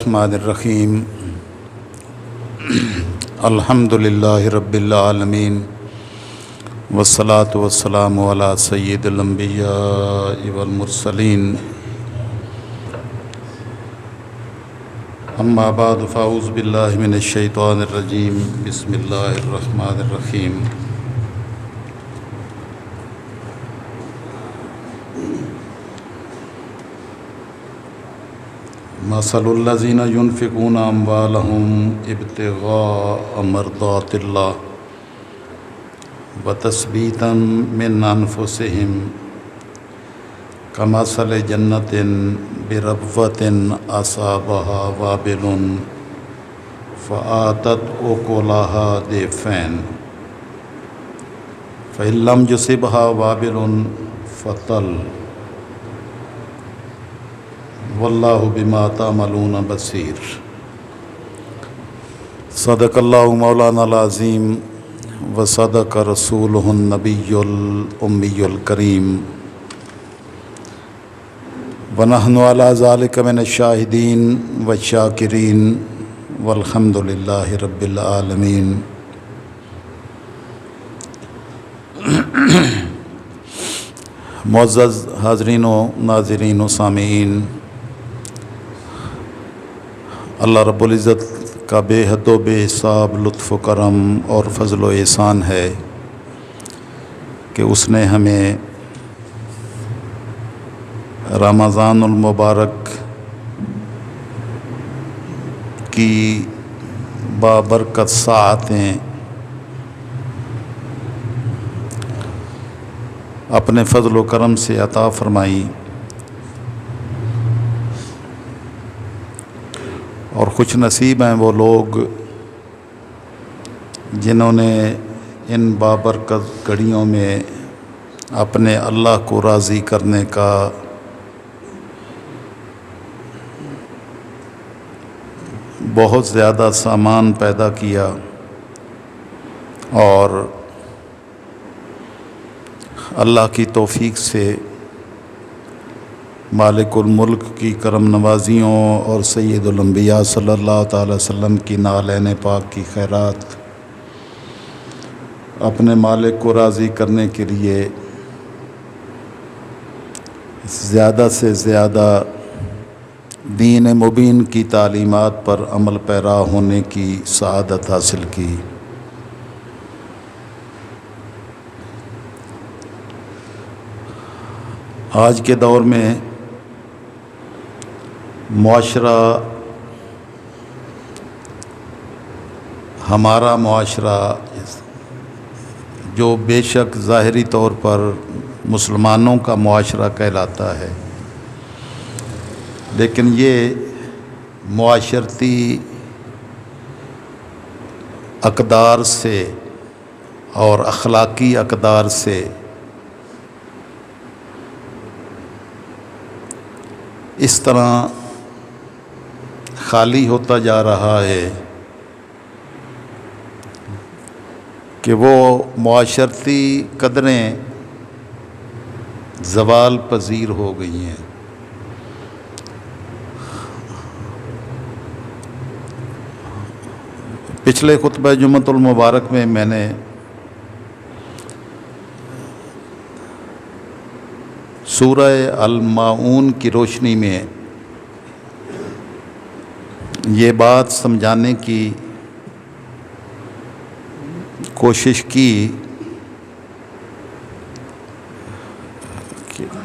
الرحمن الرحیم الحمد للہ رب العالمین والصلاة والسلام علی سید الانبیاء والمرسلین اما بعد فاعوذ باللہ من الشیطان الرجیم بسم اللہ الرحمن الرحیم مثل الذین ينفقون اموالهم ابتغاء مرضات اللہ وتثبیتا من انفسهم کمثل جنۃ بربوۃ اصابها وابل فآتت اکلها ضعفین فإن لم يصبها وابل فطل واللہ بما تعملون بصیر۔ صدق اللہ مولانا العظیم وصدق رسولہ النبی الامی الکریم ونحن علی ذلک من الشاہدین والشاکرین والحمد للہ رب العالمین۔ معزز حاضرین و ناظرین و سامعین، اللہ رب العزت کا بے حد و بے حساب لطف و کرم اور فضل و احسان ہے کہ اس نے ہمیں رمضان المبارک کی بابرکت ساعتیں اپنے فضل و کرم سے عطا فرمائی، اور خوش نصیب ہیں وہ لوگ جنہوں نے ان بابرکت گھڑیوں میں اپنے اللہ کو راضی کرنے کا بہت زیادہ سامان پیدا کیا، اور اللہ کی توفیق سے مالک الملک کی کرم نوازیوں اور سید الانبیاء صلی اللہ تعالی وسلم کی نالین پاک کی خیرات اپنے مالک کو راضی کرنے کے لیے زیادہ سے زیادہ دین مبین کی تعلیمات پر عمل پیرا ہونے کی سعادت حاصل کی۔ آج کے دور میں معاشرہ، ہمارا معاشرہ جو بے شک ظاہری طور پر مسلمانوں کا معاشرہ کہلاتا ہے، لیکن یہ معاشرتی اقدار سے اور اخلاقی اقدار سے اس طرح خالی ہوتا جا رہا ہے کہ وہ معاشرتی قدریں زوال پذیر ہو گئی ہیں۔ پچھلے خطبہ جمعۃ المبارک میں نے سورہ الماعون کی روشنی میں یہ بات سمجھانے کی کوشش کی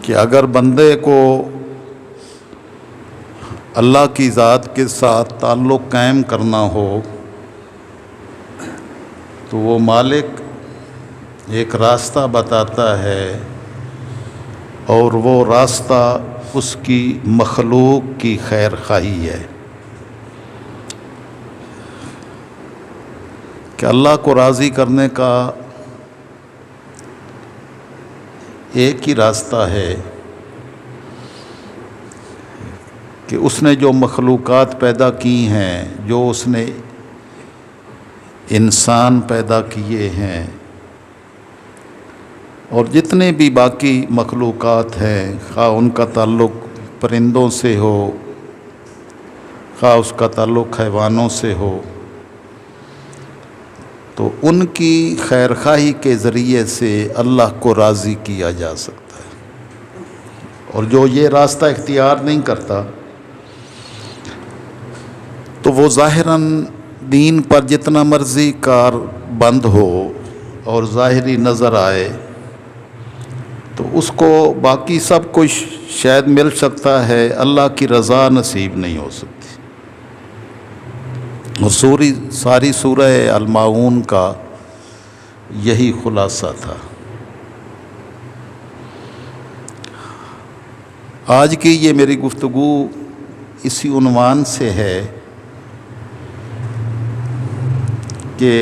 کہ اگر بندے کو اللہ کی ذات کے ساتھ تعلق قائم کرنا ہو تو وہ مالک ایک راستہ بتاتا ہے، اور وہ راستہ اس کی مخلوق کی خیر خواہی ہے کہ اللہ کو راضی کرنے کا ایک ہی راستہ ہے کہ اس نے جو مخلوقات پیدا کی ہیں، جو اس نے انسان پیدا کیے ہیں، اور جتنے بھی باقی مخلوقات ہیں، خواہ ان کا تعلق پرندوں سے ہو خواہ اس کا تعلق حیوانوں سے ہو، تو ان کی خیر خواہی کے ذریعے سے اللہ کو راضی کیا جا سکتا ہے۔ اور جو یہ راستہ اختیار نہیں کرتا تو وہ ظاہراً دین پر جتنا مرضی کار بند ہو اور ظاہری نظر آئے تو اس کو باقی سب کچھ شاید مل سکتا ہے، اللہ کی رضا نصیب نہیں ہو سکتی۔ اور ساری سورہ الماعون کا یہی خلاصہ تھا۔ آج کی یہ میری گفتگو اسی عنوان سے ہے کہ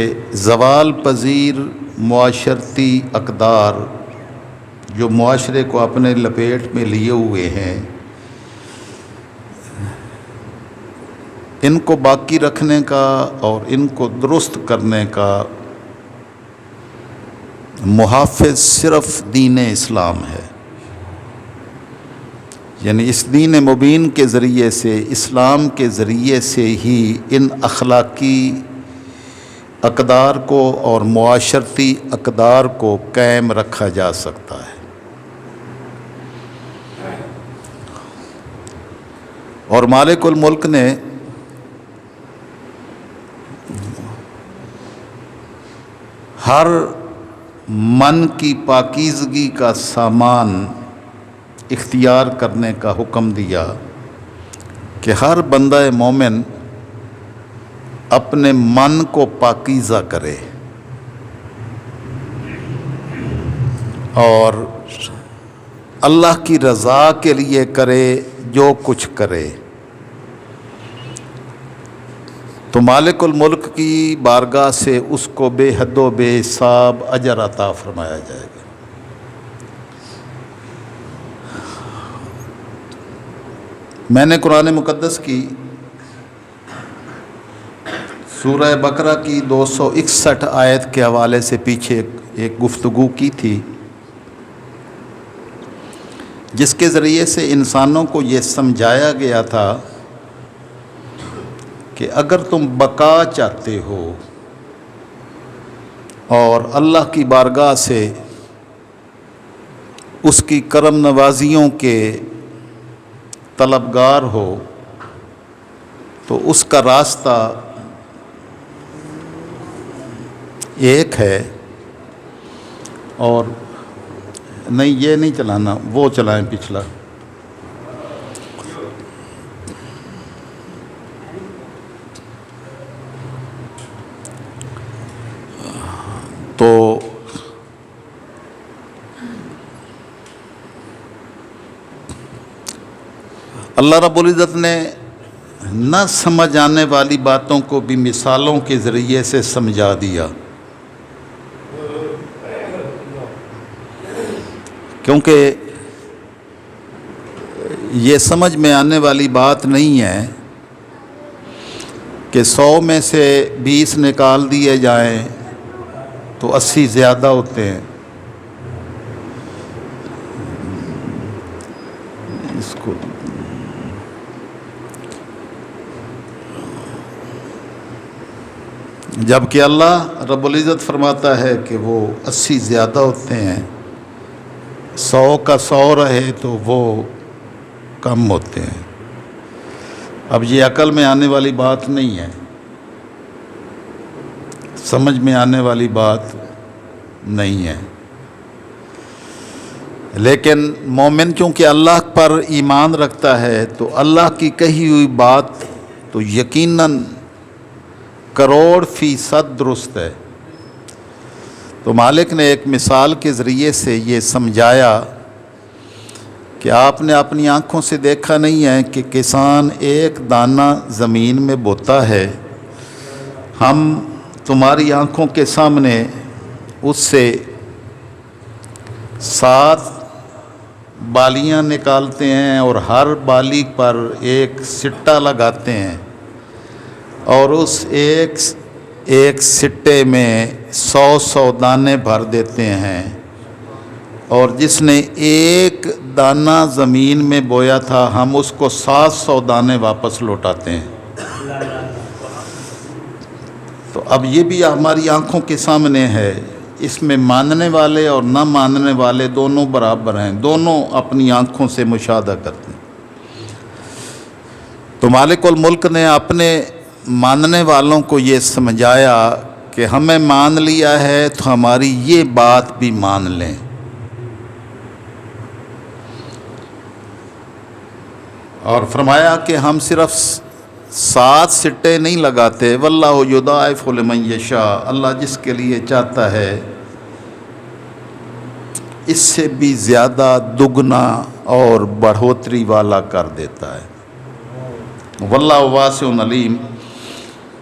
زوال پذیر معاشرتی اقدار جو معاشرے کو اپنے لپیٹ میں لیے ہوئے ہیں، ان کو باقی رکھنے کا اور ان کو درست کرنے کا محافظ صرف دین اسلام ہے۔ یعنی اس دین مبین کے ذریعے سے، اسلام کے ذریعے سے ہی ان اخلاقی اقدار کو اور معاشرتی اقدار کو قائم رکھا جا سکتا ہے۔ اور مالک الملک نے ہر من کی پاکیزگی کا سامان اختیار کرنے کا حکم دیا کہ ہر بندہ مومن اپنے من کو پاکیزہ کرے اور اللہ کی رضا کے لیے کرے جو کچھ کرے، تو مالک الملک کی بارگاہ سے اس کو بے حد و بے حساب اجر عطا فرمایا جائے گا۔ میں نے قرآن مقدس کی سورہ بقرہ کی 261 آیت کے حوالے سے پیچھے ایک گفتگو کی تھی، جس کے ذریعے سے انسانوں کو یہ سمجھایا گیا تھا کہ اگر تم بقا چاہتے ہو اور اللہ کی بارگاہ سے اس کی کرم نوازیوں کے طلبگار ہو، تو اس کا راستہ ایک ہے، اور نہیں یہ نہیں چلانا، وہ چلائیں پچھلا۔ تو اللہ رب العزت نے نہ سمجھ آنے والی باتوں کو بھی مثالوں کے ذریعے سے سمجھا دیا، کیونکہ یہ سمجھ میں آنے والی بات نہیں ہے کہ 100 میں سے 20 نکال دیے جائیں تو 80 زیادہ ہوتے ہیں۔ اس کو جبکہ اللہ رب العزت فرماتا ہے کہ وہ 80 زیادہ ہوتے ہیں، 100 کا 100 رہے تو وہ کم ہوتے ہیں۔ اب یہ عقل میں آنے والی بات نہیں ہے، سمجھ میں آنے والی بات نہیں ہے، لیکن مومن چونکہ اللہ پر ایمان رکھتا ہے تو اللہ کی کہی ہوئی بات تو یقیناً کروڑ فیصد درست ہے۔ تو مالک نے ایک مثال کے ذریعے سے یہ سمجھایا کہ آپ نے اپنی آنکھوں سے دیکھا نہیں ہے کہ کسان ایک دانہ زمین میں بوتا ہے، ہم تمہاری آنکھوں کے سامنے اس سے 7 بالیاں نکالتے ہیں اور ہر بالی پر ایک سٹا لگاتے ہیں، اور اس ایک سٹے میں 100 دانے بھر دیتے ہیں، اور جس نے ایک دانہ زمین میں بویا تھا ہم اس کو 700 دانے واپس لوٹاتے ہیں۔ تو اب یہ بھی ہماری آنکھوں کے سامنے ہے، اس میں ماننے والے اور نہ ماننے والے دونوں برابر ہیں، دونوں اپنی آنکھوں سے مشاہدہ کرتے ہیں۔ تو مالک الملک نے اپنے ماننے والوں کو یہ سمجھایا کہ ہمیں مان لیا ہے تو ہماری یہ بات بھی مان لیں۔ اور فرمایا کہ ہم صرف 7 سٹے نہیں لگاتے، واللہ یضاعف لمن یشاء، اللہ جس کے لیے چاہتا ہے اس سے بھی زیادہ دگنا اور بڑھوتری والا کر دیتا ہے۔ واللہ واسع علیم،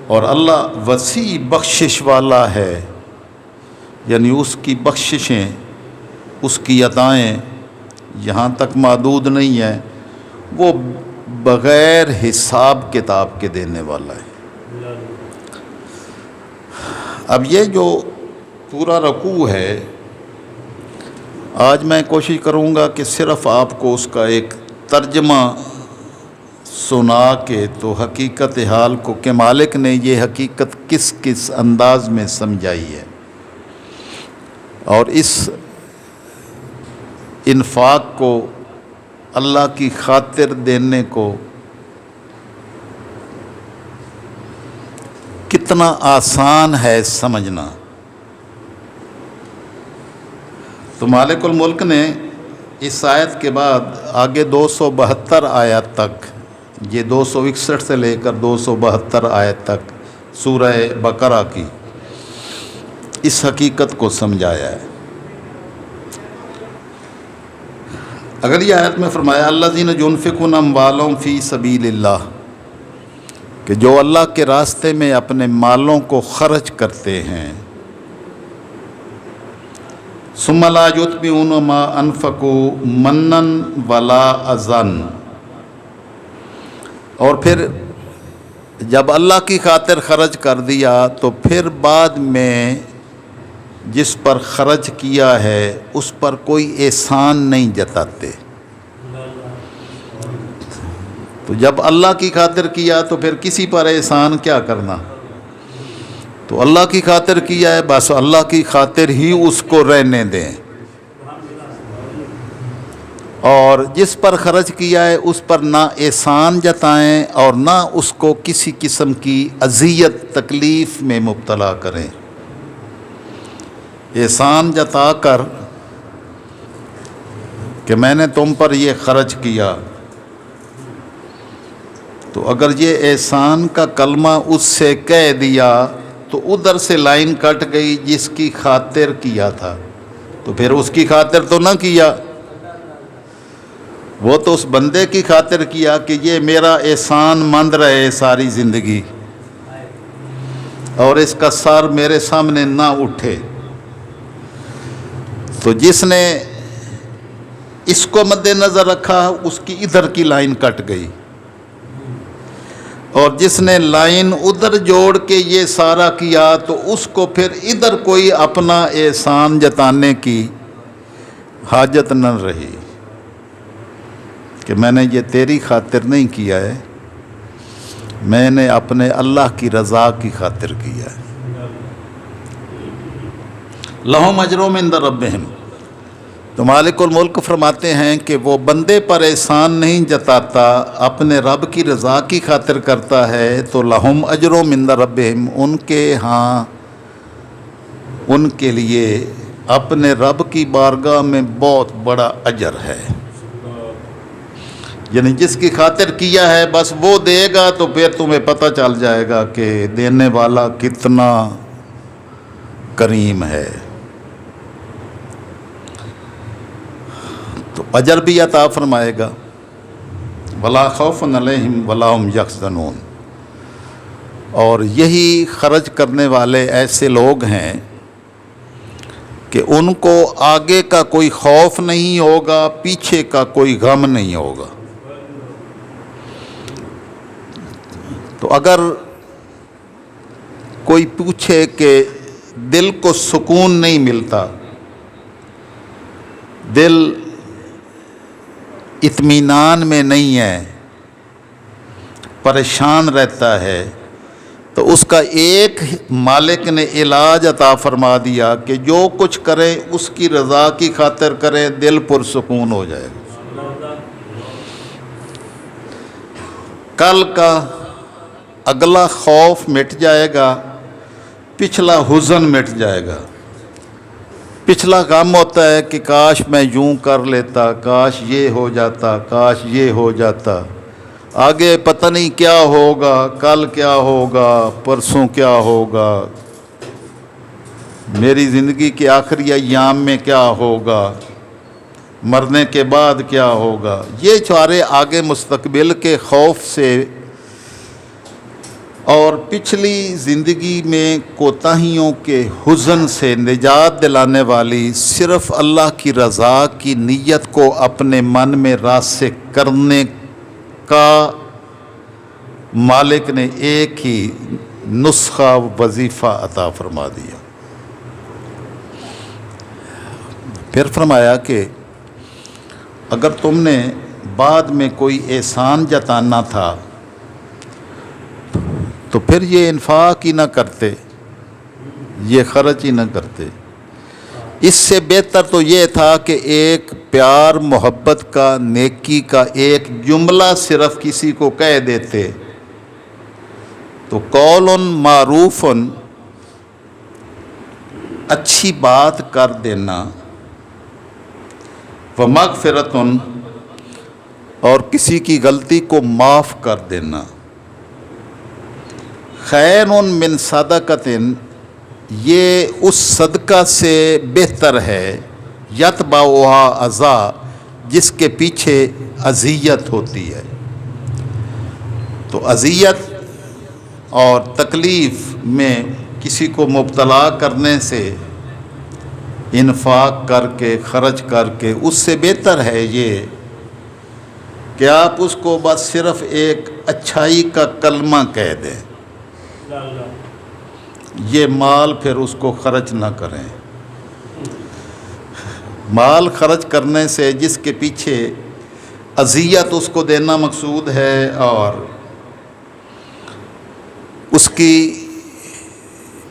اور اللہ وسیع بخشش والا ہے، یعنی اس کی بخششیں، اس کی عطائیں یہاں تک محدود نہیں ہیں، وہ بغیر حساب کتاب کے دینے والا ہے۔ اب یہ جو پورا رکوع ہے، آج میں کوشش کروں گا کہ صرف آپ کو اس کا ایک ترجمہ سنا کے تو حقیقت حال کو کہ مالک نے یہ حقیقت کس کس انداز میں سمجھائی ہے، اور اس انفاق کو اللہ کی خاطر دینے کو کتنا آسان ہے سمجھنا۔ تو مالک الملک نے اس آیت کے بعد آگے 272 آیت تک، یہ 261 سے لے کر 272 آیت تک سورہ بقرہ کی اس حقیقت کو سمجھایا ہے۔ اگلی آیت میں فرمایا الذین ينفقون اموالهم فی سبیل اللہ، کہ جو اللہ کے راستے میں اپنے مالوں کو خرچ کرتے ہیں، ثم لا یتبعون ما انفقوا منا ولا اذى، اور پھر جب اللہ کی خاطر خرچ کر دیا تو پھر بعد میں جس پر خرچ کیا ہے اس پر کوئی احسان نہیں جتاتے۔ تو جب اللہ کی خاطر کیا تو پھر کسی پر احسان کیا کرنا؟ تو اللہ کی خاطر کیا ہے، بس اللہ کی خاطر ہی اس کو رہنے دیں، اور جس پر خرچ کیا ہے اس پر نہ احسان جتائیں اور نہ اس کو کسی قسم کی اذیت تکلیف میں مبتلا کریں۔ احسان جتا کر کہ میں نے تم پر یہ خرچ کیا، تو اگر یہ احسان کا کلمہ اس سے کہہ دیا تو ادھر سے لائن کٹ گئی، جس کی خاطر کیا تھا، تو پھر اس کی خاطر تو نہ کیا، وہ تو اس بندے کی خاطر کیا کہ یہ میرا احسان مند رہے ساری زندگی اور اس کا سر میرے سامنے نہ اٹھے۔ تو جس نے اس کو مد نظر رکھا اس کی ادھر کی لائن کٹ گئی، اور جس نے لائن ادھر جوڑ کے یہ سارا کیا تو اس کو پھر ادھر کوئی اپنا احسان جتانے کی حاجت نہ رہی کہ میں نے یہ تیری خاطر نہیں کیا ہے، میں نے اپنے اللہ کی رضا کی خاطر کیا ہے۔ لہم اجرہم عند ربہم، تو مالک الملک فرماتے ہیں کہ وہ بندے پر احسان نہیں جتاتا، اپنے رب کی رضا کی خاطر کرتا ہے، تو لہم اجرہم عند ربہم، ان کے ہاں ان کے لیے اپنے رب کی بارگاہ میں بہت بڑا اجر ہے۔ یعنی جس کی خاطر کیا ہے بس وہ دے گا، تو پھر تمہیں پتہ چل جائے گا کہ دینے والا کتنا کریم ہے، تو اجر بھی عطا فرمائے گا۔ ولا خوف علیہم ولا هم یحزنون، اور یہی خرچ کرنے والے ایسے لوگ ہیں کہ ان کو آگے کا کوئی خوف نہیں ہوگا، پیچھے کا کوئی غم نہیں ہوگا۔ تو اگر کوئی پوچھے کہ دل کو سکون نہیں ملتا، دل اطمینان میں نہیں ہے، پریشان رہتا ہے تو اس کا ایک مالک نے علاج عطا فرما دیا کہ جو کچھ کریں اس کی رضا کی خاطر کریں، دل پرسکون ہو جائے گا۔ کل کا اگلا خوف مٹ جائے گا، پچھلا حزن مٹ جائے گا۔ پچھلا غم ہوتا ہے کہ کاش میں یوں کر لیتا، کاش یہ ہو جاتا، کاش یہ ہو جاتا، آگے پتہ نہیں کیا ہوگا، کل کیا ہوگا، پرسوں کیا ہوگا، میری زندگی کے آخری ایام میں کیا ہوگا، مرنے کے بعد کیا ہوگا۔ یہ سارے آگے مستقبل کے خوف سے اور پچھلی زندگی میں کوتاہیوں کے حزن سے نجات دلانے والی صرف اللہ کی رضا کی نیت کو اپنے من میں راسخ کرنے کا مالک نے ایک ہی نسخہ وظیفہ عطا فرما دیا۔ پھر فرمایا کہ اگر تم نے بعد میں کوئی احسان جتانا تھا تو پھر یہ انفاق ہی نہ کرتے، یہ خرچ ہی نہ کرتے۔ اس سے بہتر تو یہ تھا کہ ایک پیار محبت کا، نیکی کا ایک جملہ صرف کسی کو کہہ دیتے تو قول معروف، اچھی بات کر دینا، ومغفرۃ، اور کسی کی غلطی کو معاف کر دینا، خیر من صدقۃ، یہ اس صدقہ سے بہتر ہے، یتبعھا اذی، جس کے پیچھے اذیت ہوتی ہے۔ تو اذیت اور تکلیف میں کسی کو مبتلا کرنے سے انفاق کر کے، خرچ کر کے، اس سے بہتر ہے یہ کہ آپ اس کو بس صرف ایک اچھائی کا کلمہ کہہ دیں، یہ مال پھر اس کو خرچ نہ کریں۔ مال خرچ کرنے سے جس کے پیچھے اذیت اس کو دینا مقصود ہے اور اس کی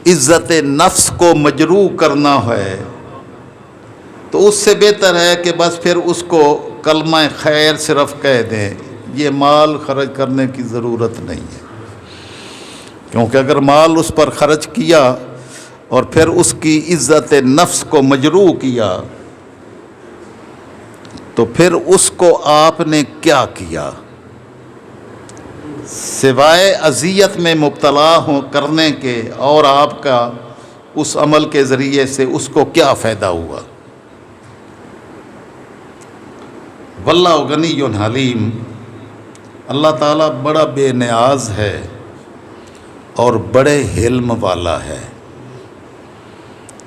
عزت نفس کو مجروح کرنا ہے، تو اس سے بہتر ہے کہ بس پھر اس کو کلمہ خیر صرف کہہ دیں، یہ مال خرچ کرنے کی ضرورت نہیں ہے۔ کیونکہ اگر مال اس پر خرچ کیا اور پھر اس کی عزت نفس کو مجروح کیا تو پھر اس کو آپ نے کیا کیا؟ سوائے اذیت میں مبتلا کرنے کے اور آپ کا اس عمل کے ذریعے سے اس کو کیا فائدہ ہوا؟ واللہ غنی حلیم، اللہ تعالیٰ بڑا بے نیاز ہے اور بڑے حلم والا ہے،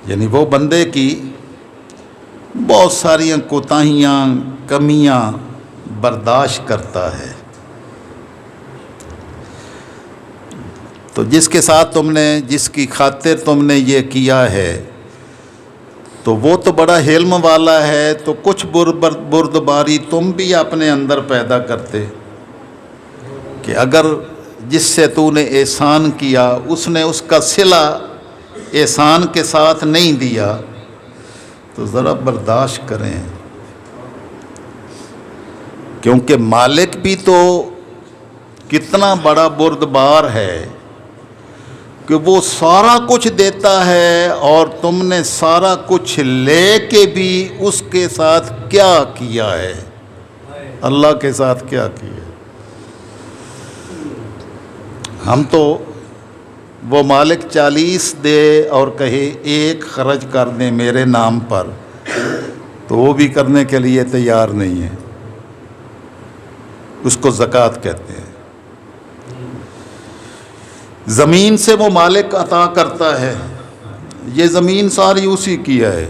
یعنی وہ بندے کی بہت ساری کوتاہیاں، کمیاں برداشت کرتا ہے۔ تو جس کے ساتھ تم نے، جس کی خاطر تم نے یہ کیا ہے، تو وہ تو بڑا حلم والا ہے، تو کچھ بردباری تم بھی اپنے اندر پیدا کرتے کہ اگر جس سے تو نے احسان کیا اس نے اس کا صلہ احسان کے ساتھ نہیں دیا تو ذرا برداشت کریں، کیونکہ مالک بھی تو کتنا بڑا بردبار ہے کہ وہ سارا کچھ دیتا ہے اور تم نے سارا کچھ لے کے بھی اس کے ساتھ کیا کیا ہے، اللہ کے ساتھ کیا کیا۔ ہم تو وہ مالک 40 دے اور کہے 1 خرچ کر دیں میرے نام پر، تو وہ بھی کرنے کے لیے تیار نہیں ہے، اس کو زکوٰۃ کہتے ہیں۔ زمین سے وہ مالک عطا کرتا ہے، یہ زمین ساری اسی کی ہے،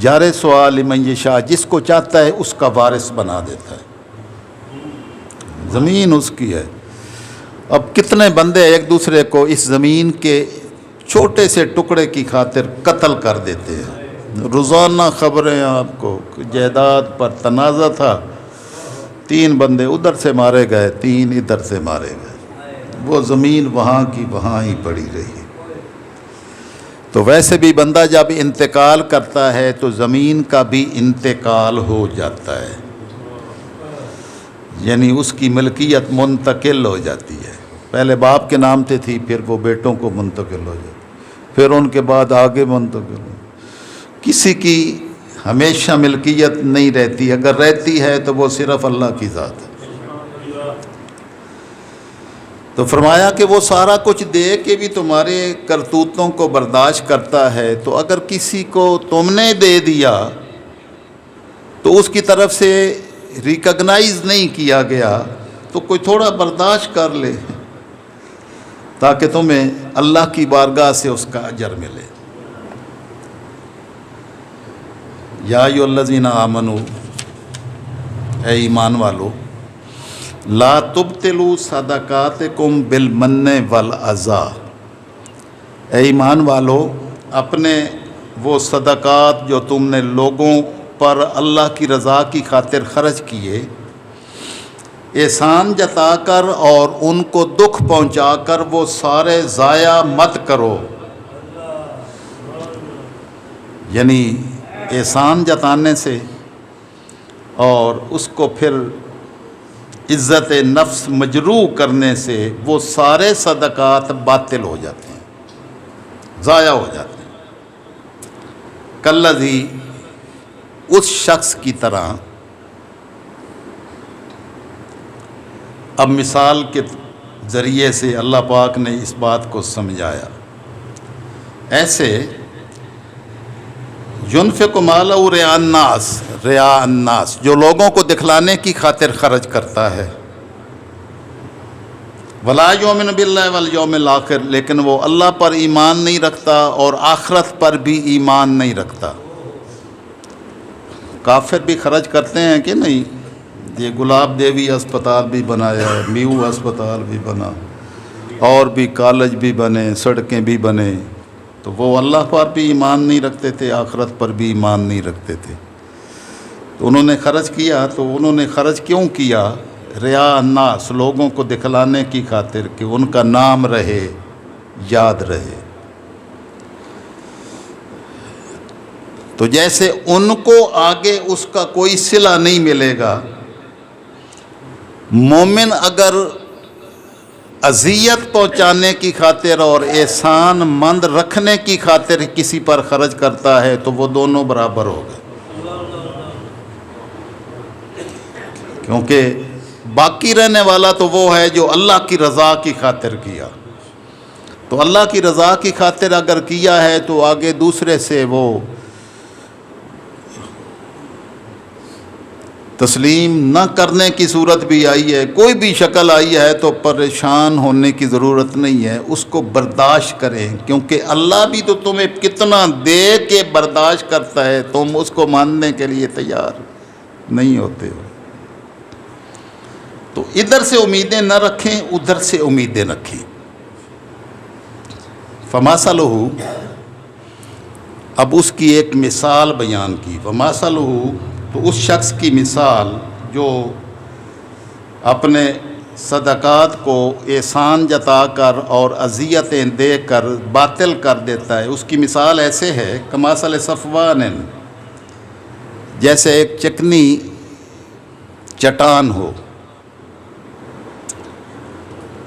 یار سوال لمن یشاء، جس کو چاہتا ہے اس کا وارث بنا دیتا ہے، زمین اس کی ہے۔ اب کتنے بندے ایک دوسرے کو اس زمین کے چھوٹے سے ٹکڑے کی خاطر قتل کر دیتے ہیں۔ روزانہ خبریں آپ کو، جائیداد پر تنازع تھا 3 بندے ادھر سے مارے گئے، 3 ادھر سے مارے گئے، وہ زمین وہاں کی وہاں ہی پڑی رہی۔ تو ویسے بھی بندہ جب انتقال کرتا ہے تو زمین کا بھی انتقال ہو جاتا ہے، یعنی اس کی ملکیت منتقل ہو جاتی ہے۔ پہلے باپ کے نام سے تھی، پھر وہ بیٹوں کو منتقل ہو جاتی، پھر ان کے بعد آگے منتقل ہو۔ کسی کی ہمیشہ ملکیت نہیں رہتی، اگر رہتی ہے تو وہ صرف اللہ کی ذات ہے۔ تو فرمایا کہ وہ سارا کچھ دے کے بھی تمہارے کرتوتوں کو برداشت کرتا ہے، تو اگر کسی کو تم نے دے دیا تو اس کی طرف سے ریکگنائز نہیں کیا گیا تو کوئی تھوڑا برداشت کر لے تاکہ تمہیں اللہ کی بارگاہ سے اس کا اجر ملے۔ یا ایھا الذین آمنوا، اے ایمان والو، لا تبطلوا صدقاتکم بالمن والاذی، اے ایمان والو اپنے وہ صدقات جو تم نے لوگوں پر اللہ کی رضا کی خاطر خرچ کیے، احسان جتا کر اور ان کو دکھ پہنچا کر وہ سارے ضائع مت کرو، یعنی احسان جتانے سے اور اس کو پھر عزت نفس مجروح کرنے سے وہ سارے صدقات باطل ہو جاتے ہیں، ضائع ہو جاتے ہیں۔ کالذی، اس شخص کی طرح، اب مثال کے ذریعے سے اللہ پاک نے اس بات کو سمجھایا، ایسے ينفق مالہ رعاء الناس، جو لوگوں کو دکھلانے کی خاطر خرچ کرتا ہے، ولا یؤمن باللہ والیوم الآخر، لیکن وہ اللہ پر ایمان نہیں رکھتا اور آخرت پر بھی ایمان نہیں رکھتا۔ کافر بھی خرچ کرتے ہیں کہ نہیں؟ یہ گلاب دیوی اسپتال بھی بنایا ہے، میو اسپتال بھی بنا، اور بھی کالج بھی بنے، سڑکیں بھی بنے، تو وہ اللہ پر بھی ایمان نہیں رکھتے تھے، آخرت پر بھی ایمان نہیں رکھتے تھے۔ تو انہوں نے خرچ کیا، تو انہوں نے خرچ کیوں کیا؟ رعاء الناس، لوگوں کو دکھلانے کی خاطر کہ ان کا نام رہے، یاد رہے۔ تو جیسے ان کو آگے اس کا کوئی صلہ نہیں ملے گا، مومن اگر اذیت پہنچانے کی خاطر اور احسان مند رکھنے کی خاطر کسی پر خرچ کرتا ہے تو وہ دونوں برابر ہو گئے، کیونکہ باقی رہنے والا تو وہ ہے جو اللہ کی رضا کی خاطر کیا۔ تو اللہ کی رضا کی خاطر اگر کیا ہے تو آگے دوسرے سے وہ تسلیم نہ کرنے کی صورت بھی آئی ہے، کوئی بھی شکل آئی ہے تو پریشان ہونے کی ضرورت نہیں ہے، اس کو برداشت کریں، کیونکہ اللہ بھی تو تمہیں کتنا دے کے برداشت کرتا ہے، تم اس کو ماننے کے لیے تیار نہیں ہوتے ہو۔ تو ادھر سے امیدیں نہ رکھیں، ادھر سے امیدیں رکھیں۔ فمثلہ، اب اس کی ایک مثال بیان کی، فمثلہ، تو اس شخص کی مثال جو اپنے صدقات کو احسان جتا کر اور اذیتیں دے کر باطل کر دیتا ہے، اس کی مثال ایسے ہے کمثل صفوان، جیسے ایک چکنی چٹان ہو،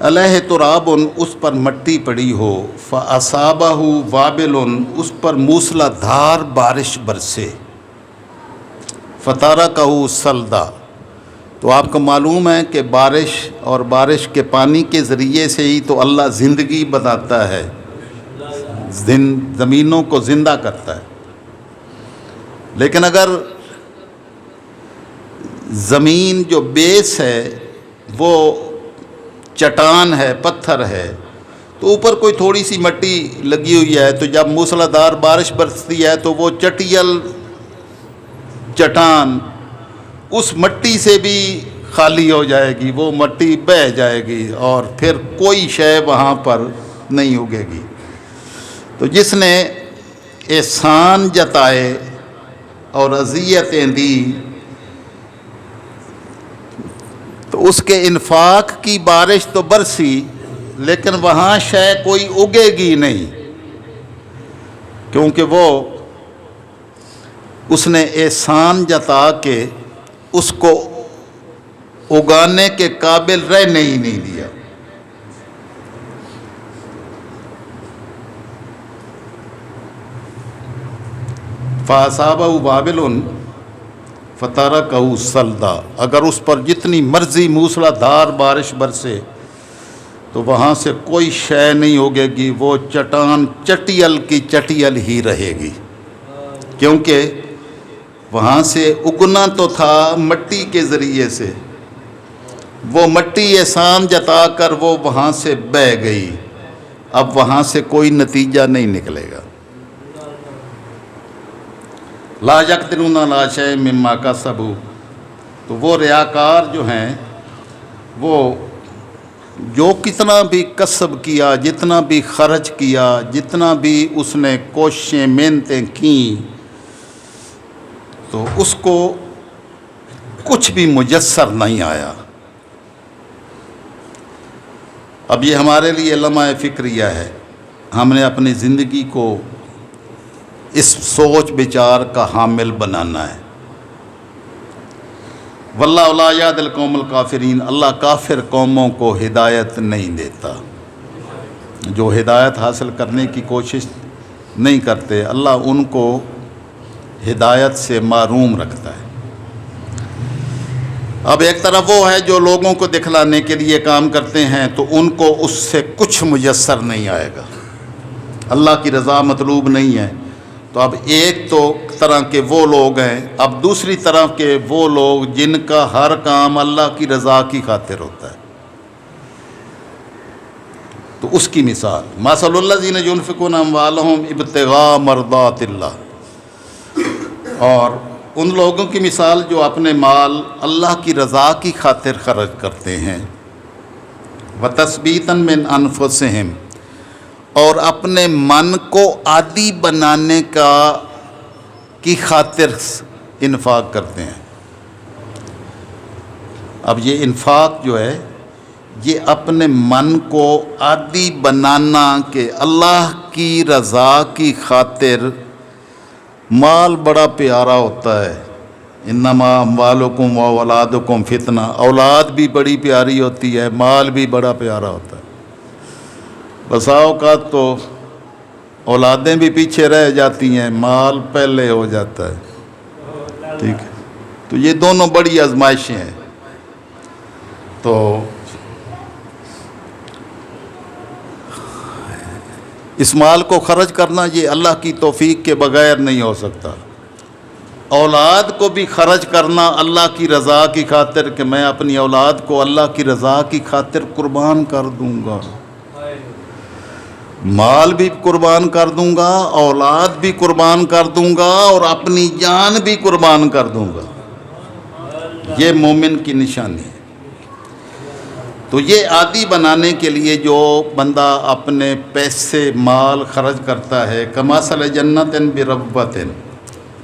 علیہ تراب، اس پر مٹی پڑی ہو، فاصابہ وابل، اس پر موسلا دھار بارش برسے، فترکہ صلدا، تو آپ کو معلوم ہے کہ بارش اور بارش کے پانی کے ذریعے سے ہی تو اللہ زندگی بناتا ہے، زمینوں کو زندہ کرتا ہے۔ لیکن اگر زمین جو بیس ہے وہ چٹان ہے، پتھر ہے، تو اوپر کوئی تھوڑی سی مٹی لگی ہوئی ہے، تو جب موسلادھار بارش برستی ہے تو وہ چٹیل چٹان اس مٹی سے بھی خالی ہو جائے گی، وہ مٹی بہہ جائے گی اور پھر کوئی شے وہاں پر نہیں اگے گی۔ تو جس نے احسان جتائے اور اذیتیں دی تو اس کے انفاق کی بارش تو برسی، لیکن وہاں شے کوئی اگے گی نہیں، کیونکہ وہ اس نے احسان جتا کے اس کو اگانے کے قابل رہنے ہی نہیں دیا۔ فَأَصَابَهُ وَابِلٌ فَتَرَكَهُ صَلْدًا، اگر اس پر جتنی مرضی موسلا دھار بارش برسے تو وہاں سے کوئی شے نہیں ہوگے گی، وہ چٹان چٹیل کی چٹیل ہی رہے گی، کیونکہ وہاں سے اگنا تو تھا مٹی کے ذریعے سے، وہ مٹی احسان جتا کر وہ وہاں سے بہہ گئی، اب وہاں سے کوئی نتیجہ نہیں نکلے گا۔ لا یقدرون علی شیء مما کسبوا، تو وہ ریاکار جو ہیں وہ جو کتنا بھی کسب کیا، جتنا بھی خرچ کیا، جتنا بھی اس نے کوششیں محنتیں کیں، تو اس کو کچھ بھی میسر نہیں آیا۔ اب یہ ہمارے لیے لمحہ فکریہ ہے، ہم نے اپنی زندگی کو اس سوچ بچار کا حامل بنانا ہے۔ واللہ لا یہدی القوم الکافرین، اللہ کافر قوموں کو ہدایت نہیں دیتا، جو ہدایت حاصل کرنے کی کوشش نہیں کرتے اللہ ان کو ہدایت سے محروم رکھتا ہے۔ اب ایک طرف وہ ہے جو لوگوں کو دکھلانے کے لیے کام کرتے ہیں تو ان کو اس سے کچھ میسر نہیں آئے گا، اللہ کی رضا مطلوب نہیں ہے۔ تو اب ایک تو طرح کے وہ لوگ ہیں، اب دوسری طرح کے وہ لوگ جن کا ہر کام اللہ کی رضا کی خاطر ہوتا ہے، تو اس کی مثال مثل الذین ينفقون اموالهم ابتغاء مرضات اللہ، اور ان لوگوں کی مثال جو اپنے مال اللہ کی رضا کی خاطر خرچ کرتے ہیں، وتثبیتا من انفسہم، اور اپنے من کو عادی بنانے کی خاطر انفاق کرتے ہیں۔ اب یہ انفاق جو ہے یہ اپنے من کو عادی بنانا کہ اللہ کی رضا کی خاطر، مال بڑا پیارا ہوتا ہے، انما اموالکم و اولادکم فتنہ، اولاد بھی بڑی پیاری ہوتی ہے، مال بھی بڑا پیارا ہوتا ہے، بسا اوقات تو اولادیں بھی پیچھے رہ جاتی ہیں، مال پہلے ہو جاتا ہے، ٹھیک ہے، تو یہ دونوں بڑی آزمائشیں ہیں۔ تو اس مال کو خرچ کرنا یہ اللہ کی توفیق کے بغیر نہیں ہو سکتا، اولاد کو بھی خرچ کرنا اللہ کی رضا کی خاطر کہ میں اپنی اولاد کو اللہ کی رضا کی خاطر قربان کر دوں گا، مال بھی قربان کر دوں گا، اولاد بھی قربان کر دوں گا، اور اپنی جان بھی قربان کر دوں گا، یہ مومن کی نشانی ہے۔ تو یہ عادی بنانے کے لیے جو بندہ اپنے پیسے مال خرچ کرتا ہے، کمثل جنت بربوۃ،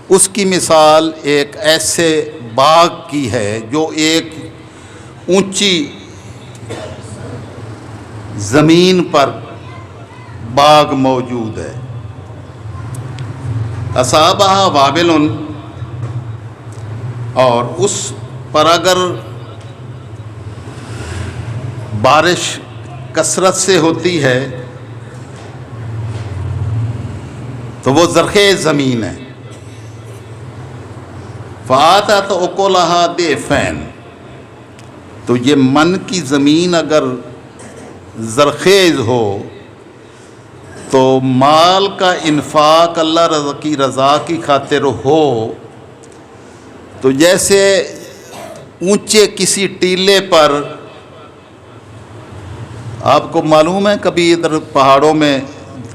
اس کی مثال ایک ایسے باغ کی ہے جو ایک اونچی زمین پر باغ موجود ہے، اصابہ وابل، اور اس پر اگر بارش کثرت سے ہوتی ہے تو وہ زرخیز زمین ہے، فآتت اکلہا ضعفین، تو یہ من کی زمین اگر زرخیز ہو تو مال کا انفاق اللہ کی رضا کی خاطر ہو تو جیسے اونچے کسی ٹیلے پر، آپ کو معلوم ہے کبھی ادھر پہاڑوں میں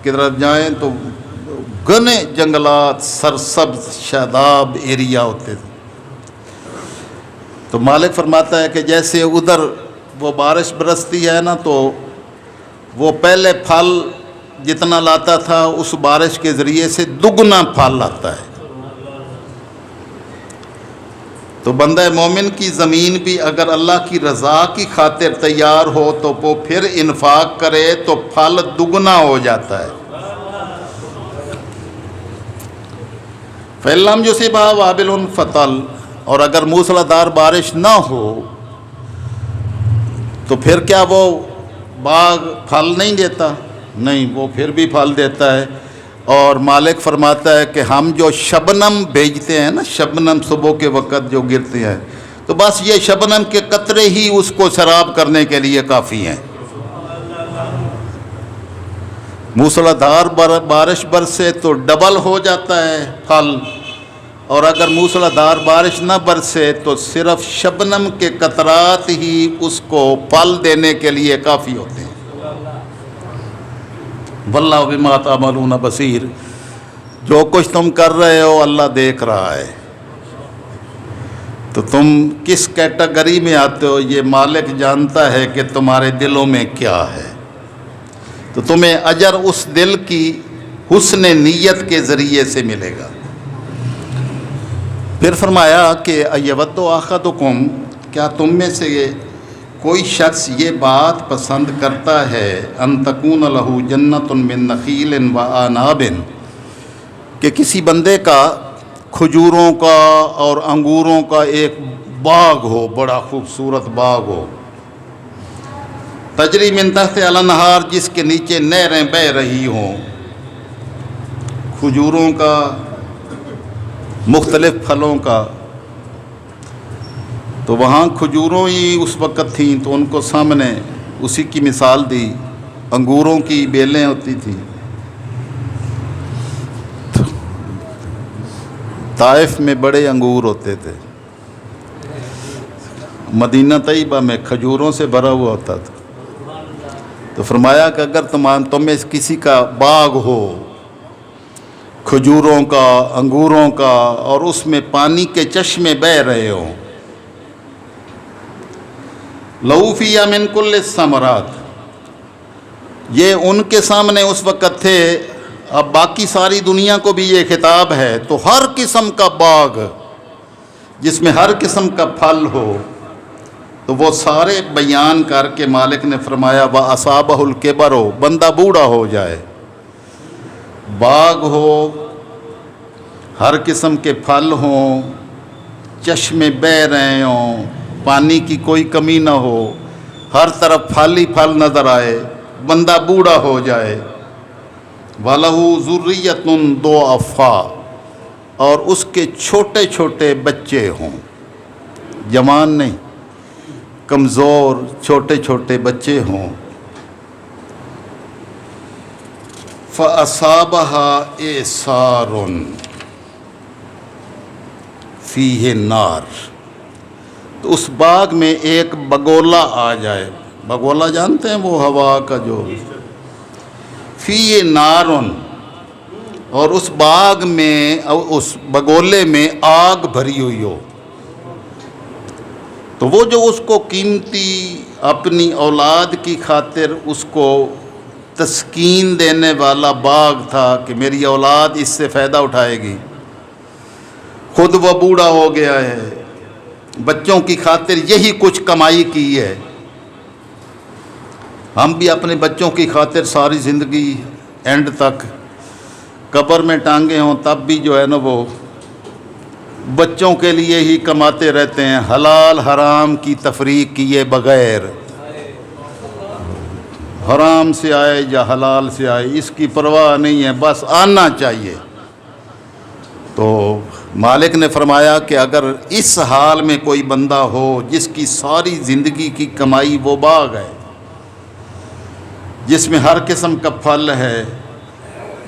کدھر جائیں تو گھنے جنگلات، سرسبز شاداب ایریا ہوتے تھے، تو مالک فرماتا ہے کہ جیسے ادھر وہ بارش برستی ہے نا تو وہ پہلے پھل جتنا لاتا تھا اس بارش کے ذریعے سے دگنا پھل لاتا ہے، تو بندہ مومن کی زمین بھی اگر اللہ کی رضا کی خاطر تیار ہو تو وہ پھر انفاق کرے تو پھل دگنا ہو جاتا ہے۔ فَإِن لَّمْ يُصِبْهَا وَابِلٌ فَطَلٌ، اور اگر موسلادھار بارش نہ ہو تو پھر کیا وہ باغ پھل نہیں دیتا؟ نہیں، وہ پھر بھی پھل دیتا ہے۔ اور مالک فرماتا ہے کہ ہم جو شبنم بھیجتے ہیں نا، شبنم صبح کے وقت جو گرتے ہیں، تو بس یہ شبنم کے قطرے ہی اس کو سیراب کرنے کے لیے کافی ہیں۔ موسلادھار بارش برسے تو ڈبل ہو جاتا ہے پھل، اور اگر موسلادھار بارش نہ برسے تو صرف شبنم کے قطرات ہی اس کو پھل دینے کے لیے کافی ہوتے ہیں۔ واللہ بما تعملون بصیر، جو کچھ تم کر رہے ہو اللہ دیکھ رہا ہے۔ تو تم کس کیٹیگری میں آتے ہو یہ مالک جانتا ہے کہ تمہارے دلوں میں کیا ہے، تو تمہیں اجر اس دل کی حسن نیت کے ذریعے سے ملے گا۔ پھر فرمایا کہ ایود احدکم، کیا تم میں سے کوئی شخص یہ بات پسند کرتا ہے ان تکون لہ جنت من نخیل و اعناب، کہ کسی بندے کا کھجوروں کا اور انگوروں کا ایک باغ ہو، بڑا خوبصورت باغ ہو، تجری من تحت الانہار، جس کے نیچے نہریں بہہ رہی ہوں، کھجوروں کا، مختلف پھلوں کا۔ تو وہاں کھجوروں ہی اس وقت تھیں تو ان کو سامنے اسی کی مثال دی، انگوروں کی بیلیں ہوتی تھیں۔ طائف میں بڑے انگور ہوتے تھے، مدینہ طیبہ میں کھجوروں سے بھرا ہوا ہوتا تھا۔ تو فرمایا کہ اگر تم میں کسی کا باغ ہو کھجوروں کا، انگوروں کا، اور اس میں پانی کے چشمے بہہ رہے ہوں، لَهُ فِيهَا مِن كُلِّ الثَّمَرَاتِ، یہ ان کے سامنے اس وقت تھے، اب باقی ساری دنیا کو بھی یہ خطاب ہے، تو ہر قسم کا باغ جس میں ہر قسم کا پھل ہو، تو وہ سارے بیان کر کے مالک نے فرمایا وَأَصَابَهُ الْكِبَرُ، بندہ بوڑھا ہو جائے، باغ ہو، ہر قسم کے پھل ہوں، چشمے بہہ رہے ہوں، پانی کی کوئی کمی نہ ہو، ہر طرف پھل ہی پھل نظر آئے، بندہ بوڑھا ہو جائے، وَلَهُ ذُرِّيَّةٌ ضُعَفَاءُ، اور اس کے چھوٹے چھوٹے بچے ہوں، جوان نہیں، کمزور چھوٹے چھوٹے بچے ہوں، فَأَصَابَهَا إِعْصَارٌ فِيهِ نَارٌ، تو اس باغ میں ایک بگولا آ جائے، بگولا جانتے ہیں وہ ہوا کا جو، فِيهِ نَارٌ، اور اس باغ میں، اس بگولے میں آگ بھری ہوئی ہو، تو وہ جو اس کو قیمتی اپنی اولاد کی خاطر اس کو تسکین دینے والا باغ تھا کہ میری اولاد اس سے فائدہ اٹھائے گی، خود وہ بوڑھا ہو گیا ہے، بچوں کی خاطر یہی کچھ کمائی کی ہے، ہم بھی اپنے بچوں کی خاطر ساری زندگی اینڈ تک قبر میں ٹانگے ہوں تب بھی جو ہے نا وہ بچوں کے لیے ہی کماتے رہتے ہیں، حلال حرام کی تفریق کیے بغیر، حرام سے آئے یا حلال سے آئے اس کی پرواہ نہیں ہے، بس آنا چاہیے۔ تو مالک نے فرمایا کہ اگر اس حال میں کوئی بندہ ہو جس کی ساری زندگی کی کمائی وہ باغ ہے جس میں ہر قسم کا پھل ہے،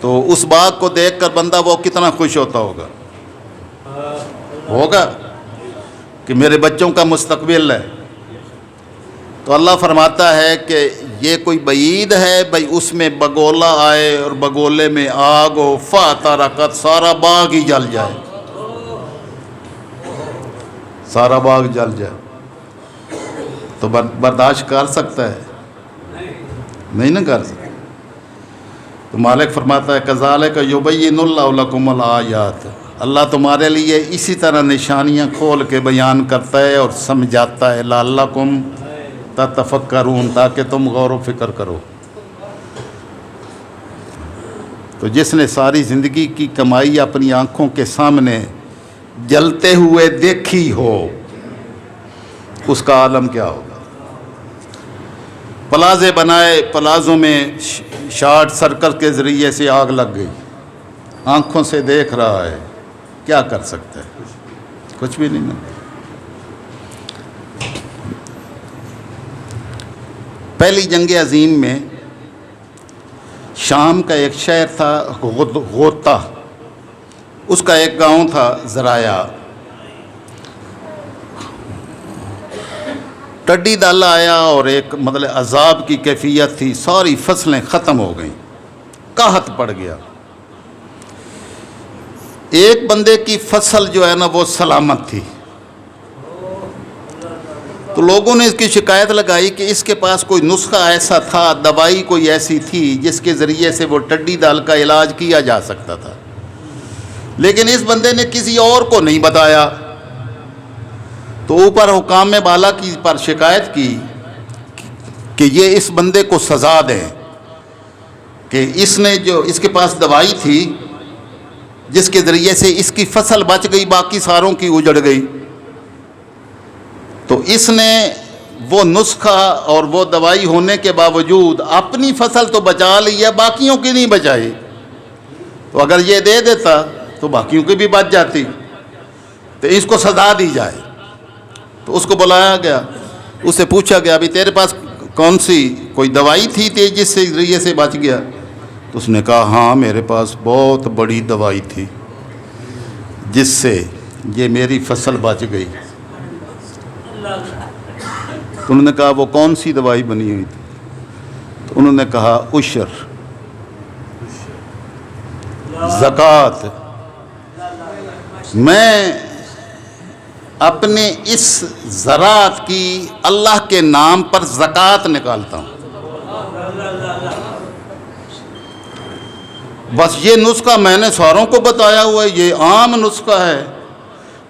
تو اس باغ کو دیکھ کر بندہ وہ کتنا خوش ہوتا ہوگا کہ میرے بچوں کا مستقبل ہے۔ تو اللہ فرماتا ہے کہ یہ کوئی بعید ہے بھائی اس میں بگولا آئے اور بگولے میں آگ ہو، فَاتَرَكَتْ، سارا باغ ہی جل جائے، سارا باغ جل جائے، تو برداشت کر سکتا ہے؟ نہیں نہ کر سکتا۔ تو مالک فرماتا ہے کذالک یبین اللہ لکم الآیات، اللہ تمہارے لیے اسی طرح نشانیاں کھول کے بیان کرتا ہے اور سمجھاتا ہے، لعلکم تتفکرون، تاکہ تم غور و فکر کرو۔ تو جس نے ساری زندگی کی کمائی اپنی آنکھوں کے سامنے جلتے ہوئے دیکھی ہو، اس کا عالم کیا ہوگا۔ پلازے بنائے، پلازوں میں شارٹ سرکٹ کے ذریعے سے آگ لگ گئی، آنکھوں سے دیکھ رہا ہے، کیا کر سکتا ہے؟ کچھ بھی نہیں۔ پہلی جنگ عظیم میں شام کا ایک شہر تھا غوطہ، اس کا ایک گاؤں تھا زرایا۔ ٹڈی دل آیا اور ایک مطلب عذاب کی کیفیت تھی، ساری فصلیں ختم ہو گئیں، قحط پڑ گیا۔ ایک بندے کی فصل جو ہے نا وہ سلامت تھی، تو لوگوں نے اس کی شکایت لگائی کہ اس کے پاس کوئی نسخہ ایسا تھا، دوائی کوئی ایسی تھی جس کے ذریعے سے وہ ٹڈی دل کا علاج کیا جا سکتا تھا، لیکن اس بندے نے کسی اور کو نہیں بتایا۔ تو اوپر حکام بالا کی پر شکایت کی کہ یہ اس بندے کو سزا دیں کہ اس نے جو اس کے پاس دوائی تھی جس کے ذریعے سے اس کی فصل بچ گئی، باقی ساروں کی اجڑ گئی، تو اس نے وہ نسخہ اور وہ دوائی ہونے کے باوجود اپنی فصل تو بچا لی ہے، باقیوں کی نہیں بچائی۔ تو اگر یہ دے دیتا تو باقیوں کی بھی بچ جاتی، تو اس کو سزا دی جائے۔ تو اس کو بلایا گیا، اس سے پوچھا گیا ابھی تیرے پاس کون سی کوئی دوائی تھی جس سے ذریعے سے بچ گیا؟ تو اس نے کہا ہاں میرے پاس بہت بڑی دوائی تھی جس سے یہ میری فصل بچ گئی۔ تو انہوں نے کہا وہ کون سی دوائی بنی ہوئی تھی؟ تو انہوں نے کہا عشر، زکوٰۃ۔ میں اپنے اس زراعت کی اللہ کے نام پر زکوٰۃ نکالتا ہوں، بس یہ نسخہ میں نے ساروں کو بتایا ہوا ہے، یہ عام نسخہ ہے،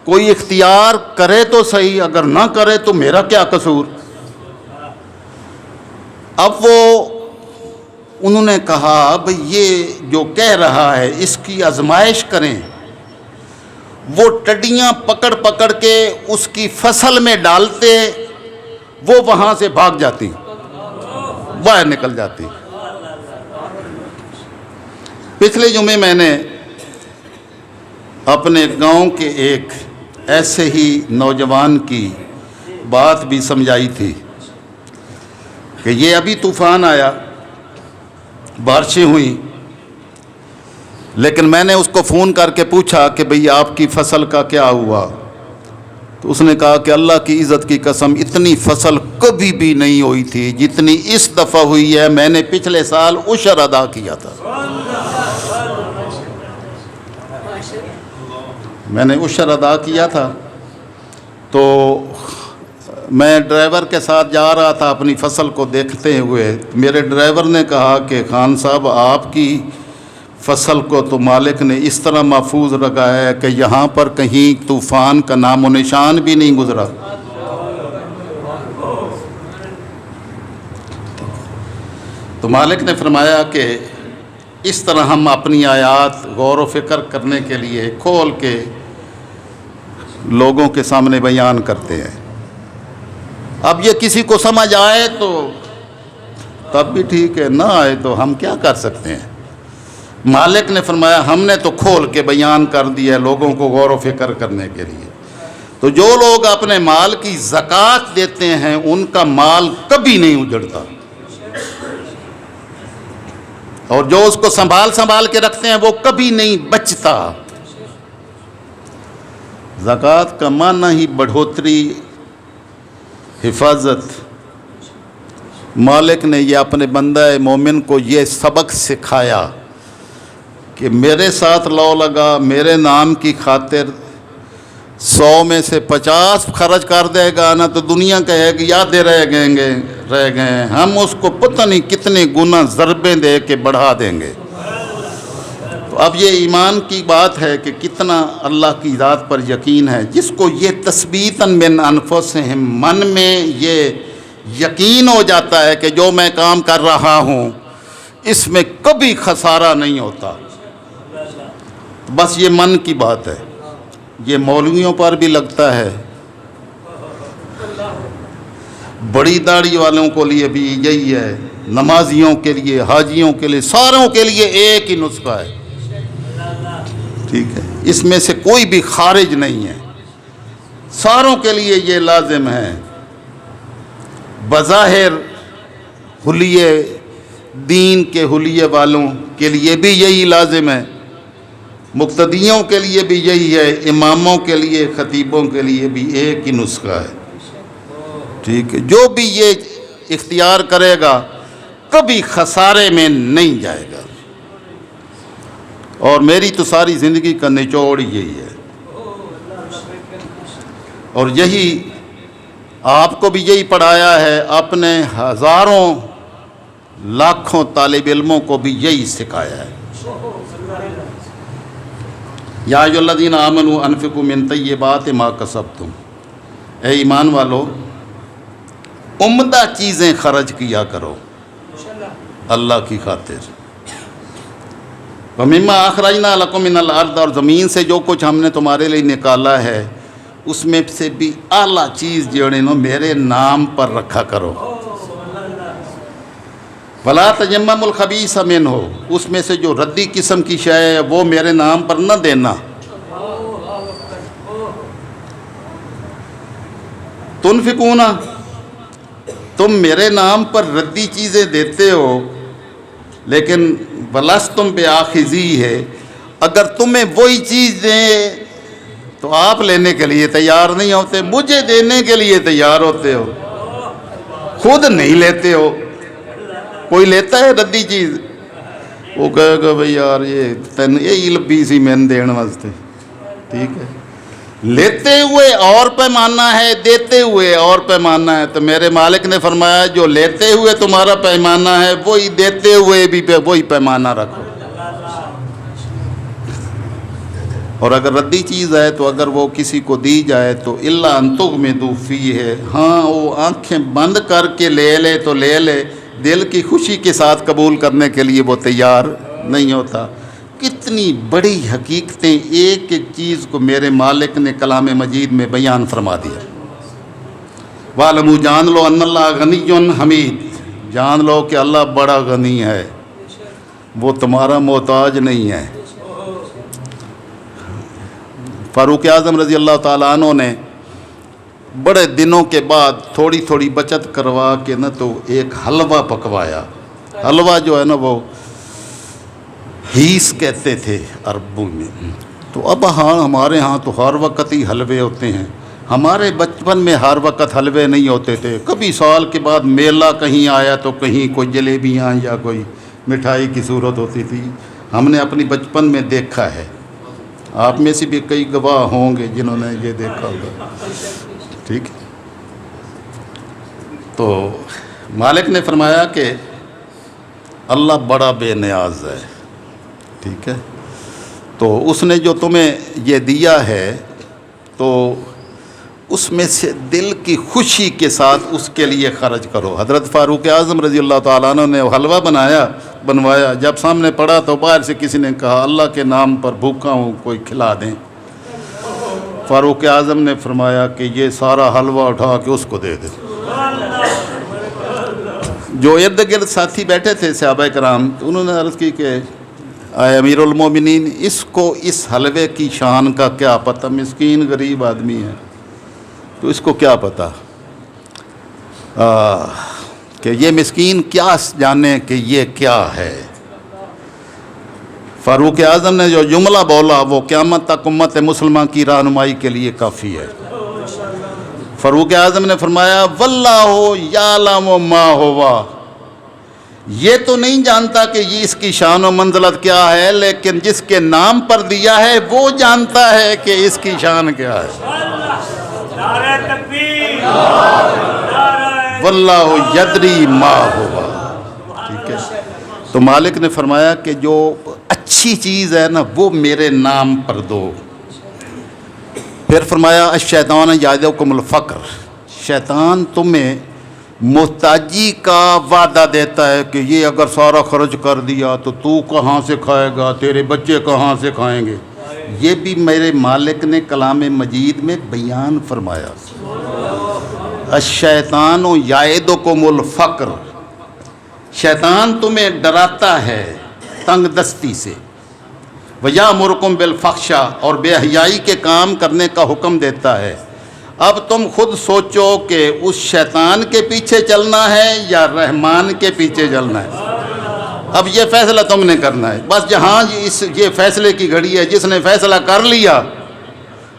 کوئی اختیار کرے تو صحیح، اگر نہ کرے تو میرا کیا قصور۔ اب انہوں نے کہا بھئی یہ جو کہہ رہا ہے اس کی آزمائش کریں۔ وہ ٹڈیاں پکڑ پکڑ کے اس کی فصل میں ڈالتے، وہ وہاں سے بھاگ جاتی، باہر نکل جاتی۔ پچھلے جمعے میں نے اپنے گاؤں کے ایک ایسے ہی نوجوان کی بات بھی سمجھائی تھی کہ یہ ابھی طوفان آیا، بارشیں ہوئیں، لیکن میں نے اس کو فون کر کے پوچھا کہ بھئی آپ کی فصل کا کیا ہوا؟ تو اس نے کہا کہ اللہ کی عزت کی قسم اتنی فصل کبھی بھی نہیں ہوئی تھی جتنی اس دفعہ ہوئی ہے، میں نے پچھلے سال عشر ادا کیا تھا۔ میں نے عشر ادا کیا تھا، تو میں ڈرائیور کے ساتھ جا رہا تھا اپنی فصل کو دیکھتے ہوئے، میرے ڈرائیور نے کہا کہ خان صاحب آپ کی فصل کو تو مالک نے اس طرح محفوظ رکھا ہے کہ یہاں پر کہیں طوفان کا نام و نشان بھی نہیں گزرا۔ تو مالک نے فرمایا کہ اس طرح ہم اپنی آیات غور و فکر کرنے کے لیے کھول کے لوگوں کے سامنے بیان کرتے ہیں۔ اب یہ کسی کو سمجھ آئے تو تب بھی ٹھیک ہے، نہ آئے تو ہم کیا کر سکتے ہیں۔ مالک نے فرمایا ہم نے تو کھول کے بیان کر دیا لوگوں کو غور و فکر کرنے کے لیے۔ تو جو لوگ اپنے مال کی زکوٰۃ دیتے ہیں ان کا مال کبھی نہیں اجڑتا، اور جو اس کو سنبھال کے رکھتے ہیں وہ کبھی نہیں بچتا۔ زکوٰۃ کا معنی ہی بڑھوتری، حفاظت۔ مالک نے یہ اپنے بندہ مومن کو یہ سبق سکھایا کہ میرے ساتھ لو لگا، میرے نام کی خاطر 100 میں سے 50 خرچ کر دے گا نا تو دنیا کہے گی یادیں رہ گئے، ہم اس کو پتہ نہیں کتنے گنا ضربیں دے کے بڑھا دیں گے۔ تو اب یہ ایمان کی بات ہے کہ کتنا اللہ کی ذات پر یقین ہے. جس کو یہ تثبیتاً من انفسہم، من میں یہ یقین ہو جاتا ہے کہ جو میں کام کر رہا ہوں اس میں کبھی خسارہ نہیں ہوتا، بس یہ من کی بات ہے. یہ مولویوں پر بھی لگتا ہے، بڑی داڑھی والوں کو لیے بھی یہی ہے، نمازیوں کے لیے، حاجیوں کے لیے، ساروں کے لیے ایک ہی نسخہ ہے. ٹھیک ہے، اس میں سے کوئی بھی خارج نہیں ہے، ساروں کے لیے یہ لازم ہے. بظاہر حلیے دین کے حلیے والوں کے لیے بھی یہی لازم ہے، مقتدیوں کے لیے بھی یہی ہے، اماموں کے لیے، خطیبوں کے لیے بھی ایک ہی نسخہ ہے. ٹھیک ہے، جو بھی یہ اختیار کرے گا کبھی خسارے میں نہیں جائے گا. اور میری تو ساری زندگی کا نچوڑ یہی ہے، اور یہی آپ کو بھی یہی پڑھایا ہے، اپنے ہزاروں لاکھوں طالب علموں کو بھی یہی سکھایا ہے. یا ایھا الذین آمنوا انفقوا من طیبات ما کسبتم، اے ایمان والو عمدہ چیزیں خرچ کیا کرو اللہ کی خاطر. وَمِمَّا أَخْرَجْنَا لَكُم مِّنَ الْأَرْضِ، اور زمین سے جو کچھ ہم نے تمہارے لیے نکالا ہے اس میں سے بھی اعلیٰ چیز جوڑے نو میرے نام پر رکھا کرو. وَلَا تَيَمَّمُوا الْخَبِيثَ مِنْهُ، اس میں سے جو ردی قسم کی شے ہے وہ میرے نام پر نہ دینا. تنفقون، تم میرے نام پر ردی چیزیں دیتے ہو لیکن وَلَسْتُمْ بِآخِذِیہِ ہے، اگر تمہیں وہی چیز دیں تو آپ لینے کے لیے تیار نہیں ہوتے، مجھے دینے کے لیے تیار ہوتے ہو، خود نہیں لیتے ہو. کوئی لیتا ہے ردی چیز؟ وہ کہے گا بھئی یار یہ تین یہی لبھی سی میں دین واسطے. ٹھیک ہے، لیتے ہوئے اور پیمانہ ہے، دیتے ہوئے اور پیمانہ ہے. تو میرے مالک نے فرمایا جو لیتے ہوئے تمہارا پیمانہ ہے وہی دیتے ہوئے بھی وہی پیمانہ رکھو. اور اگر ردی چیز ہے تو اگر وہ کسی کو دی جائے تو الا ان تغمضوا فیہ، ہاں وہ آنکھیں بند کر کے لے لے تو لے لے، دل کی خوشی کے ساتھ قبول کرنے کے لیے وہ تیار نہیں ہوتا. کتنی بڑی حقیقتیں ایک ایک چیز کو میرے مالک نے کلام مجید میں بیان فرما دیا. وَاعْلَمُوا، جان لو، ان اللہ غنی حمید، جان لو کہ اللہ بڑا غنی ہے، وہ تمہارا محتاج نہیں ہے. فاروق اعظم رضی اللہ تعالیٰ عنہ نے بڑے دنوں کے بعد تھوڑی تھوڑی بچت کروا کے نہ تو ایک حلوہ پکوایا. حلوہ جو ہے نا وہ ہیس کہتے تھے عربوں میں. تو اب ہاں ہمارے ہاں تو ہر وقت ہی حلوے ہوتے ہیں، ہمارے بچپن میں ہر وقت حلوے نہیں ہوتے تھے. کبھی سال کے بعد میلہ کہیں آیا تو کہیں کوئی جلیبیاں یا کوئی مٹھائی کی صورت ہوتی تھی. ہم نے اپنی بچپن میں دیکھا ہے، آپ میں سے بھی کئی گواہ ہوں گے جنہوں نے یہ دیکھا ہوگا. ٹھیک ہے، تو مالک نے فرمایا کہ اللہ بڑا بے نیاز ہے. ٹھیک ہے، تو اس نے جو تمہیں یہ دیا ہے تو اس میں سے دل کی خوشی کے ساتھ اس کے لیے خرچ کرو. حضرت فاروق اعظم رضی اللہ تعالیٰ عنہ نے حلوہ بنوایا، جب سامنے پڑا تو باہر سے کسی نے کہا اللہ کے نام پر بھوکا ہوں کوئی کھلا دیں. فاروق اعظم نے فرمایا کہ یہ سارا حلوہ اٹھا کے اس کو دے دے. جو ارد گرد ساتھی بیٹھے تھے صحابہ کرام، تو انہوں نے عرض کی کہ اے امیر المومنین، اس کو اس حلوے کی شان کا کیا پتہ، مسکین غریب آدمی ہے تو اس کو کیا پتہ کہ یہ مسکین کیا جانے کہ یہ کیا ہے. فاروق اعظم نے جو جملہ بولا وہ قیامت تک امت مسلمہ کی رہنمائی کے لیے کافی ہے. فاروق اعظم نے فرمایا واللہ یعلم ما ہوا، یہ تو نہیں جانتا کہ یہ اس کی شان و منزلت کیا ہے، لیکن جس کے نام پر دیا ہے وہ جانتا ہے کہ اس کی شان کیا ہے. واللہ یدری ما ہوا. ٹھیک ہے، تو مالک نے فرمایا کہ جو اچھی چیز ہے نا وہ میرے نام پر دو۔ پھر فرمایا الشیطان یعدکم الفقر، شیطان تمہیں محتاجی کا وعدہ دیتا ہے کہ یہ اگر سارا خرچ کر دیا تو کہاں سے کھائے گا، تیرے بچے کہاں سے کھائیں گے۔ یہ بھی میرے مالک نے کلام مجید میں بیان فرمایا۔ الشیطان یعدکم الفقر، شیطان تمہیں ڈراتا ہے تنگ دستی سے، وَيَأْمُرُكُمْ بِالْفَحْشَاءِ، اور بے حیائی کے کام کرنے کا حکم دیتا ہے۔ اب تم خود سوچو کہ اس شیطان کے پیچھے چلنا ہے یا رحمان کے پیچھے چلنا ہے۔ اب یہ فیصلہ تم نے کرنا ہے۔ بس جہاں یہ فیصلے کی گھڑی ہے، جس نے فیصلہ کر لیا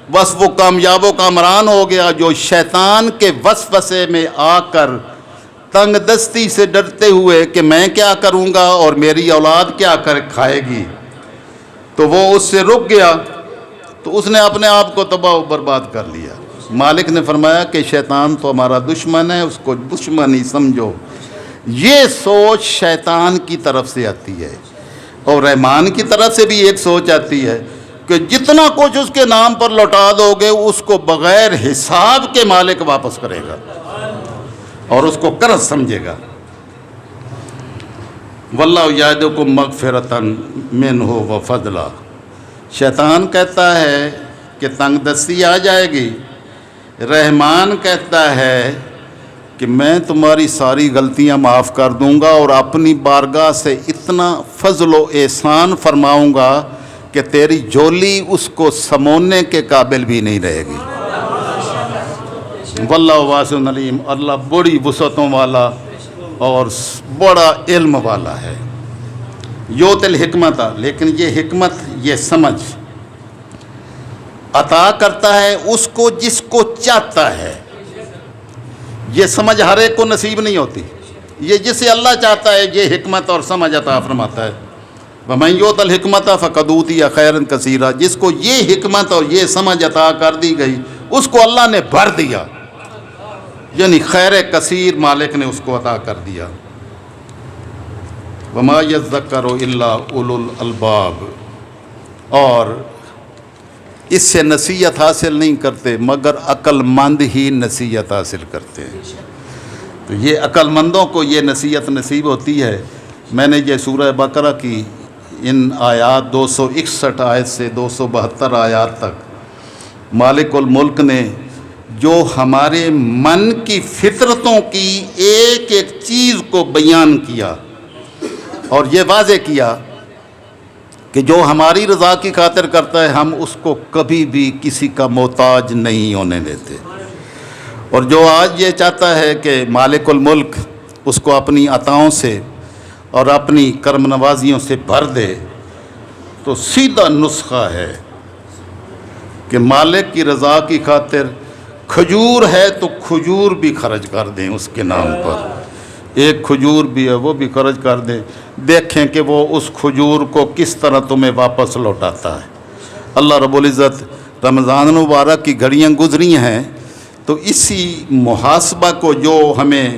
بس وہ کامیاب و کامران ہو گیا۔ جو شیطان کے وسوسے میں آ کر تنگ دستی سے ڈرتے ہوئے کہ میں کیا کروں گا اور میری اولاد کیا کھائے گی، تو وہ اس سے رک گیا، تو اس نے اپنے آپ کو تباہ و برباد کر لیا۔ مالک نے فرمایا کہ شیطان تو ہمارا دشمن ہے، اس کو دشمن ہی سمجھو۔ یہ سوچ شیطان کی طرف سے آتی ہے، اور رحمان کی طرف سے بھی ایک سوچ آتی ہے کہ جتنا کچھ اس کے نام پر لوٹا دو گے اس کو بغیر حساب کے مالک واپس کرے گا اور اس کو قرض سمجھے گا۔ واللہ یعدکم مغفرۃ منہ وفضلا، شیطان کہتا ہے کہ تنگ دستی آ جائے گی، رحمان کہتا ہے کہ میں تمہاری ساری غلطیاں معاف کر دوں گا اور اپنی بارگاہ سے اتنا فضل و احسان فرماؤں گا کہ تیری جھولی اس کو سمونے کے قابل بھی نہیں رہے گی۔ واللہ واسع علیم، اللہ بڑی وسعتوں والا اور بڑا علم والا ہے۔ یوت الحکمت، لیکن یہ حکمت، یہ سمجھ عطا کرتا ہے اس کو جس کو چاہتا ہے۔ یہ سمجھ ہر ایک کو نصیب نہیں ہوتی، یہ جسے اللہ چاہتا ہے یہ حکمت اور سمجھ عطا فرماتا ہے۔ وَمَن يُؤْتَ الْحِكْمَةَ فَقَدْ أُوتِيَ خَيْرًا كَثِيرًا، جس کو یہ حکمت اور یہ سمجھ عطا کر دی گئی اس کو اللہ نے بھر دیا، یعنی خیر کثیر مالک نے اس کو عطا کر دیا۔ وَمَا يَذَّكَّرُ إِلَّا أُولُو الْأَلْبَابِ، اور اس سے نصیحت حاصل نہیں کرتے مگر عقل مند ہی نصیحت حاصل کرتے ہیں۔ تو یہ عقل مندوں کو یہ نصیحت نصیب ہوتی ہے۔ میں نے یہ سورہ بقرہ کی ان آیات 261 آیت سے 272 آیات تک مالک الملک نے جو ہمارے من کی فطرتوں کی ایک ایک چیز کو بیان کیا اور یہ واضح کیا کہ جو ہماری رضا کی خاطر کرتا ہے ہم اس کو کبھی بھی کسی کا محتاج نہیں ہونے دیتے، اور جو آج یہ چاہتا ہے کہ مالک الملک اس کو اپنی عطاؤں سے اور اپنی کرم نوازیوں سے بھر دے، تو سیدھا نسخہ ہے کہ مالک کی رضا کی خاطر کھجور ہے تو کھجور بھی خرچ کر دیں اس کے نام پر، ایک کھجور بھی ہے وہ بھی خرچ کر دیں، دیکھیں کہ وہ اس کھجور کو کس طرح تمہیں واپس لوٹاتا ہے۔ اللہ رب العزت رمضان المبارک کی گھڑیاں گزری ہیں، تو اسی محاسبہ کو جو ہمیں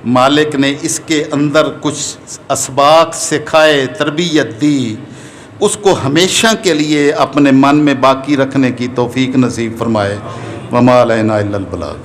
مالک نے اس کے اندر کچھ اسباق سکھائے، تربیت دی، اس کو ہمیشہ کے لیے اپنے من میں باقی رکھنے کی توفیق نصیب فرمائے۔ وما علینا الا البلاغ۔